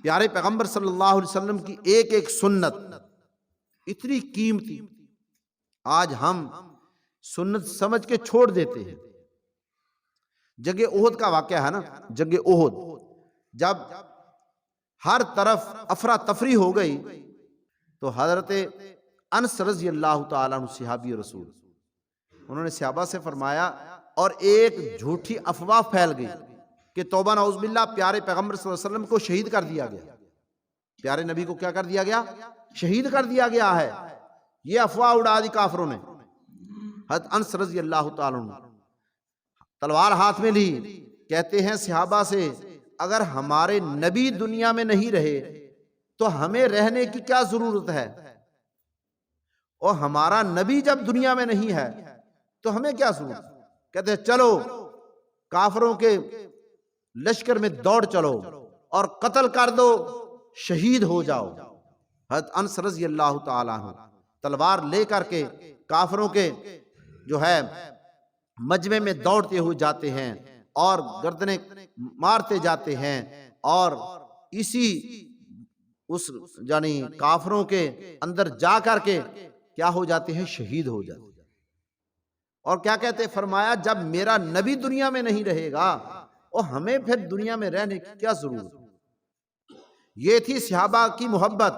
پیارے پیغمبر صلی اللہ علیہ وسلم کی ایک ایک سنت اتنی قیمتی، آج ہم سنت سمجھ کے چھوڑ دیتے ہیں۔ جنگ احد کا واقعہ ہے نا، جنگ احد جب ہر طرف افراتفری ہو گئی تو حضرت انس رضی اللہ تعالیٰ عنہ صحابی رسول، انہوں نے صحابہ سے فرمایا، اور ایک جھوٹی افواہ پھیل گئی کہ توبہ نعوذ باللہ پیارے پیغمبر صلی اللہ علیہ وسلم کو شہید کر دیا گیا، پیارے نبی کو کیا کر دیا گیا؟ شہید کر دیا گیا ہے۔ یہ افواہ اڑا دی کافروں نے۔ حضرت انس رضی اللہ تعالیٰ عنہ تلوار ہاتھ میں لی، کہتے ہیں صحابہ سے، اگر ہمارے نبی دنیا میں نہیں رہے تو ہمیں رہنے کی کیا ضرورت ہے، اور ہمارا نبی جب دنیا میں نہیں ہے تو ہمیں کیا ضرورت؟ کہتے ہیں چلو کافروں کے لشکر میں دوڑ چلو اور قتل کر دو، شہید ہو جاؤ۔ حضرت انس رضی اللہ تعالیٰ عنہ تلوار لے کر کے کافروں کے جو ہے مجمع میں دوڑتے ہوئے جاتے ہیں اور گردنیں مارتے جاتے ہیں، اور اسی اس یعنی کافروں کے اندر جا کر کے کیا ہو جاتے ہیں؟ شہید ہو جاتے ہیں۔ اور کیا کہتے ہیں؟ فرمایا جب میرا نبی دنیا میں نہیں رہے گا اور ہمیں پھر دنیا میں رہنے کی کیا ضرورت؟ یہ تھی صحابہ کی محبت۔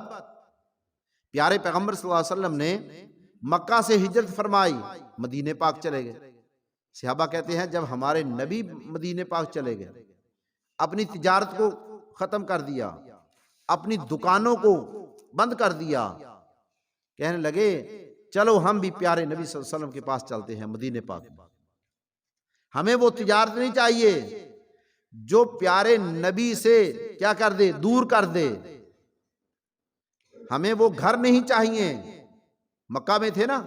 پیارے پیغمبر صلی اللہ علیہ وسلم نے مکہ سے ہجرت فرمائی، مدینے پاک چلے گئے۔ صحابہ کہتے ہیں جب ہمارے نبی مدینے پاک چلے گئے، اپنی تجارت کو ختم کر دیا، اپنی دکانوں کو بند کر دیا، کہنے لگے چلو ہم بھی پیارے نبی صلی اللہ علیہ وسلم کے پاس چلتے ہیں مدینے پاک۔ ہمیں وہ تجارت نہیں چاہیے جو پیارے نبی سے کیا کر دے؟ دور کر دے۔ ہمیں وہ گھر نہیں چاہیے۔ مکہ میں تھے نا،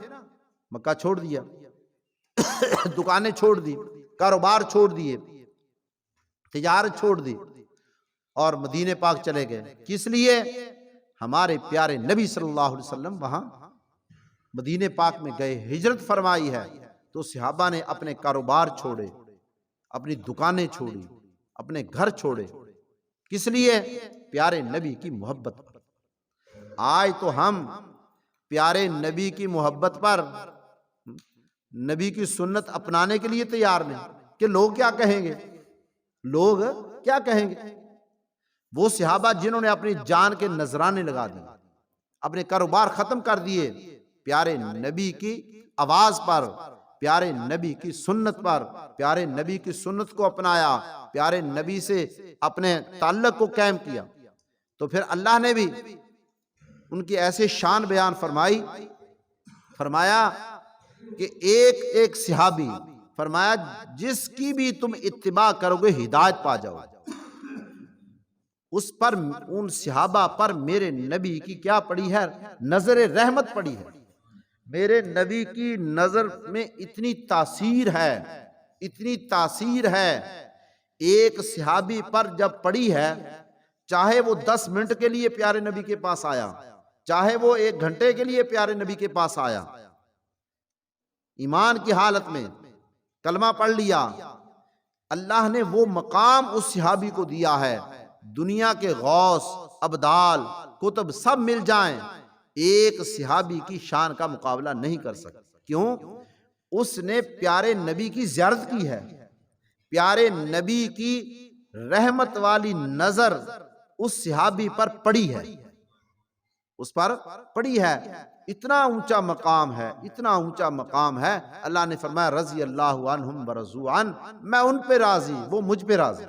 مکہ چھوڑ دیا، دکانیں چھوڑ دی، کاروبار چھوڑ دیے، تجارت چھوڑ دی، اور مدینے پاک چلے گئے۔ کس لیے؟ ہمارے پیارے نبی صلی اللہ علیہ وسلم وہاں مدینے پاک میں گئے، ہجرت فرمائی ہے۔ تو صحابہ نے اپنے کاروبار چھوڑے، اپنی دکانیں چھوڑی، اپنے گھر چھوڑے۔ کس لیے؟ پیارے نبی کی محبت پر۔ آج تو ہم پیارے نبی کی محبت پر، نبی کی سنت اپنانے کے لیے تیار نہیں کہ لوگ کیا کہیں گے، لوگ کیا کہیں گے۔ وہ صحابہ جنہوں نے اپنی جان کے نذرانے لگا دیے، اپنے کاروبار ختم کر دیے، پیارے نبی کی آواز پر، پیارے نبی کی سنت پر، پیارے نبی کی سنت کو اپنایا، پیارے نبی سے اپنے تعلق کو قائم کیا، تو پھر اللہ نے بھی ان کی ایسے شان بیان فرمائی، فرمایا کہ ایک ایک صحابی، فرمایا جس کی بھی تم اتباع کرو گے ہدایت پا جاؤ۔ اس پر، ان صحابہ پر میرے نبی کی کیا پڑی ہے؟ نظر رحمت پڑی ہے۔ میرے نبی کی نظر میں اتنی تاثیر ہے، اتنی تاثیر ہے، ایک صحابی پر جب پڑی ہے، چاہے وہ 10 منٹ کے لیے پیارے نبی کے پاس آیا، چاہے وہ 1 گھنٹے کے لیے پیارے نبی کے پاس آیا، ایمان کی حالت میں کلمہ پڑھ لیا، اللہ نے وہ مقام اس صحابی کو دیا ہے۔ دنیا کے غوث، ابدال، کتب سب مل جائیں، ایک صحابی کی شان کا مقابلہ نہیں کر سکتے۔ کیوں؟ اس نے پیارے نبی کی زیارت کی ہے، پیارے نبی کی رحمت والی نظر اس صحابی پر پڑی ہے، اس پر پڑی ہے۔ اتنا اونچا مقام ہے، اتنا اونچا مقام ہے۔ اللہ نے فرمایا رضی اللہ عنہم ورضوا عنہ، میں ان پہ راضی، وہ مجھ پہ راضی۔